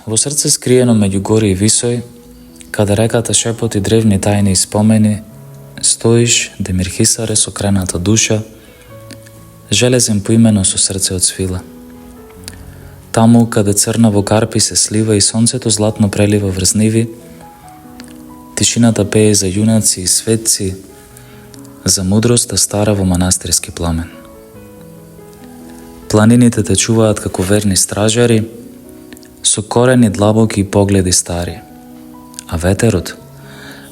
Во срце скриено меѓу гори и висој, каде реката шепоти древни тајни и спомени, стоиш, Демирхисаре со крената душа, железен поимено со срце од свила. Таму, каде црнаво карпи се слива и сонцето златно прелива врз ниви, тишината пее за јунаци и светци, за мудрост да стара во манастирски пламен. Планините те чуваат како верни стражари, со корени длабоки и погледи стари, а ветерот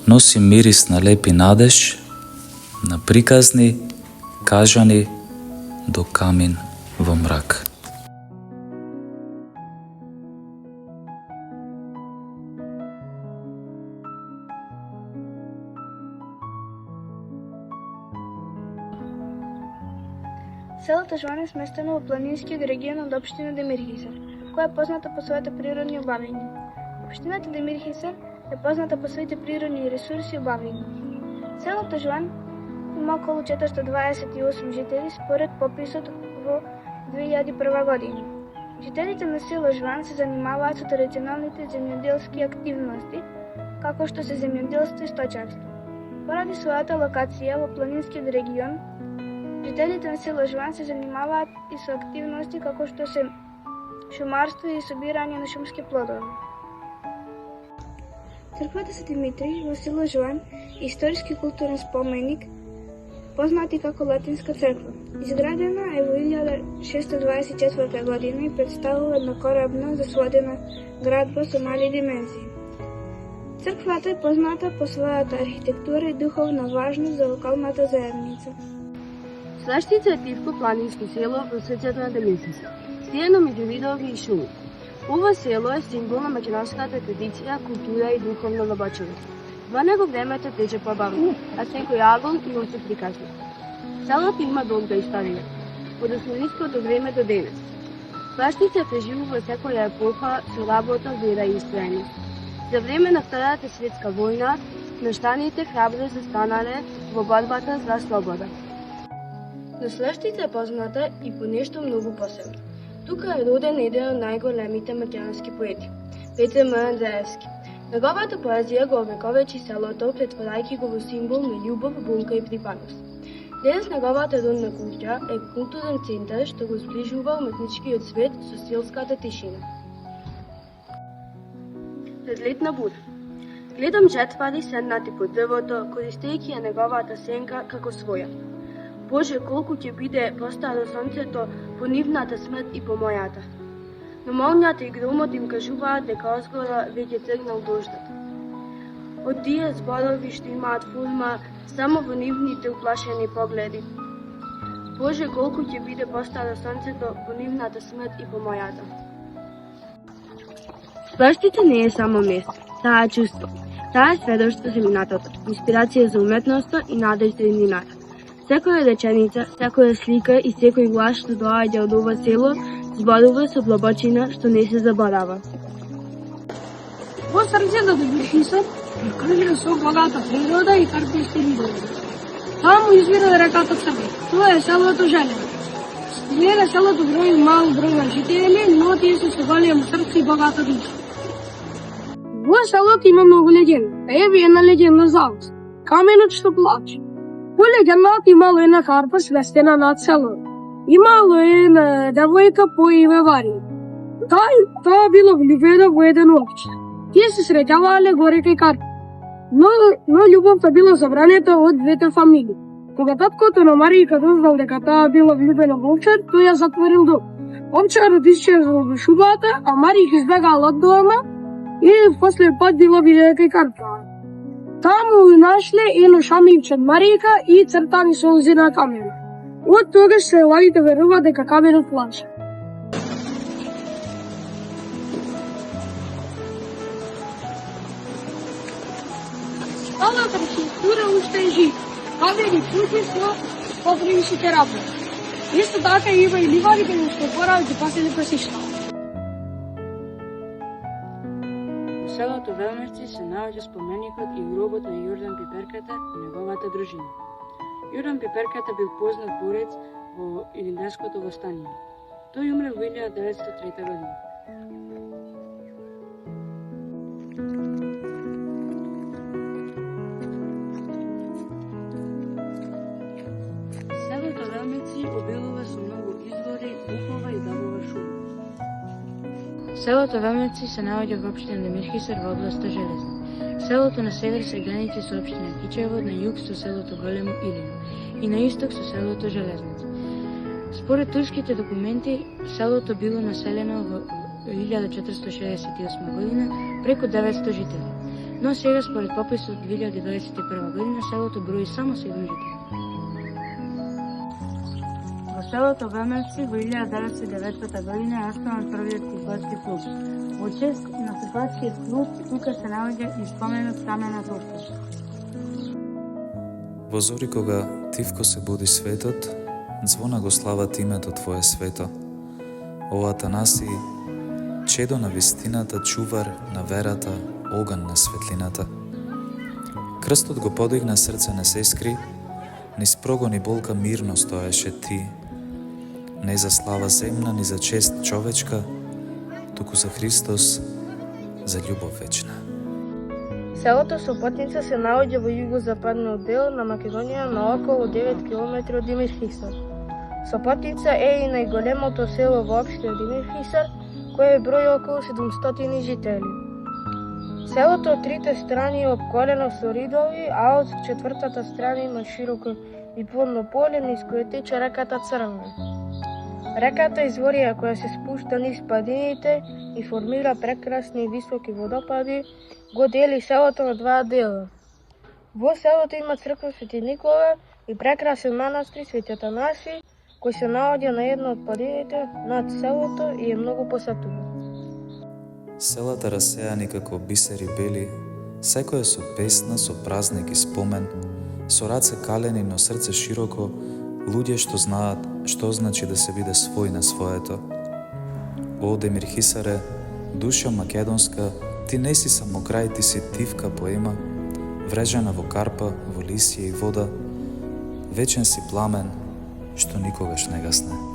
носи мирис на лепи надеж, на приказни, кажани до камин во мрак. Селото Жван е сместено во планинскиот регион од општина Демирхисар, која е позната по своите природни убавини. Општината Демирхисар е позната по своите природни ресурси и убавини. Селото Жван има околу 428 жители според пописот во 2001 година. Жителите на село Жван се занимаваат со традиционалните земјоделски активности, како што се земјоделство и сточарство. Поради својата локација во планинскиот регион, жителите на село Жван се занимаваат и со активности како што се шумарство и собирање на шумски плодови. Црквата Свети Димитри во село Жван е историски културен споменик, познати како Латинска црква. Изградена е во 1624 година и представува една корабна засводена градба со мали димензии. Црквата е позната по својата архитектура и духовна важност за локалната заедница. Слаштица е тивко планинско село во срцето на Демирхисар, стиено меѓу видови и шуми. Ова село е символ на македонската традиција, култура и духовна лабочевост. Во него времето тече побавно, а секој агон има се приказни. Селото има долга историја, од основниското време до денес. Слаштица преживува секоја епоха со работа, вера и истрајност. За време на Втората светска војна, мештаните храбро застанале во борбата за слобода. Но Слаштица е позната и по нешто многу посебно. Тука е роден еден од најголемите македонски поети, Петр М. Андреевски. Неговата поезија го овековечи селото, претворајќи го во символ на љубов, бунка и припадност. Денес неговата родна куќа е културен центар што го зближува уметничкиот свет со селската тишина. Пред летна буда. Гледам жетвари седнати под дрвото, користејќи ја неговата сенка како своја. Боже, колку ќе биде постаро сонцето по нивната смрт и по мојата. Но молњата и громот им кажуваат дека озгора веќе тргнал дождот. Од тие зборови што имаат форма само во нивните уплашени погледи. Боже, колку ќе биде постаро сонцето по нивната смрт и по мојата. Слаштица не е само место, таа е чувство. Таа е сведоштво за минатото, инспирација за уметноста и надеж за иднината. Секоја реченица, секоја слика и секој глас што доаѓа од ова село зборува со длабочина што не се заборава. Во срцето на Демирхисар е крилен со богата природа и карписки видови. Таму извира реката Црна. Тоа е селото Желево. Стилена селото брои мал број на жители, но тие се со голем срце и богата душа. Во селото има многу легенди. Еве една легенда за вас. Каменот што плаче. По легендата имало една харпа свестена над селото. Имало една девојка по име Варија. Таа била влюбена во еден овчар. Тие се среќавале горе кај карпа. Но љубовта била забранета од двете фамилии. Кога таткото на Маријка дознал дека таа била влюбена во овчар, тој ја затворил дом. Овчарот исчезнал во шубата, а Маријка избегала од дома и после пат била видена кај карпа. Таму нашле едно шамивче од Маријка и цртани солзи на каменот. Од тогаш селаните веруваат дека каменот плаче. Оваа архитектура уште е жива. Камени пути со попривишите работи. Исто така има и ливади кај што борават и пасели пасишта. Во селото Велмерци се наоѓа споменикот и гробот на Јордан Пиперката и неговата дружина. Јордан Пиперката бил познат борец во Илинденското востание. Тој умре во 1903 година. Селото Вемеци се наоѓа во општина Демирхисар во областа Железна. Селото на север се граници со општина Кичево, на југ со селото Големо Илино и на исток со селото Железница. Според турските документи, селото било населено во 1468 година преку 900 жители, но сега според пописот 2021 година селото брои само 7 жители. Во селото Вемеци во 1909 година е основан првиот фудбалски клуб. Во чест на фудбалскиот клуб тука се наоѓа и споменот камена топка. Во зори кога тивко се буди светот, звона го слават името Твое свето. О Атанаси, чедо на вистината, чувар на верата, оган на светлината. Крстот го подигна срце не се скри, низ прогон и болка мирно стоеше ти. Не за слава земна, ни за чест човечка, туку за Христос, за љубов вечна. Селото Сопотница се наоѓа во југозападниот дел на Македонија на околу 9 км од Демирхисар. Сопотница е и најголемото село во општина Демирхисар, кое брои околу 700 жители. Селото од трите страни е обколено со ридови, а од четвртата страна има широко и плодно поле низ кое тече реката Црвна. Реката изворија која се спушта низ падините и формира прекрасни и високи водопади, го дели селото на два дела. Во селото има црква Свети Никола и прекрасен манастир Свети Атанаси, кој се наоѓа на едно од падините над селото и е многу посетуван. Селата расеани како бисери бели, секоја со песна, со празник и спомен, со раце калени, но срце широко, луѓе што знаат што значи да се биде свој на своето. О Демирхисаре, душа македонска, ти не си само крај, ти си тивка поема, врежена во карпа, во лисија и вода, вечен си пламен, што никогаш не гасне.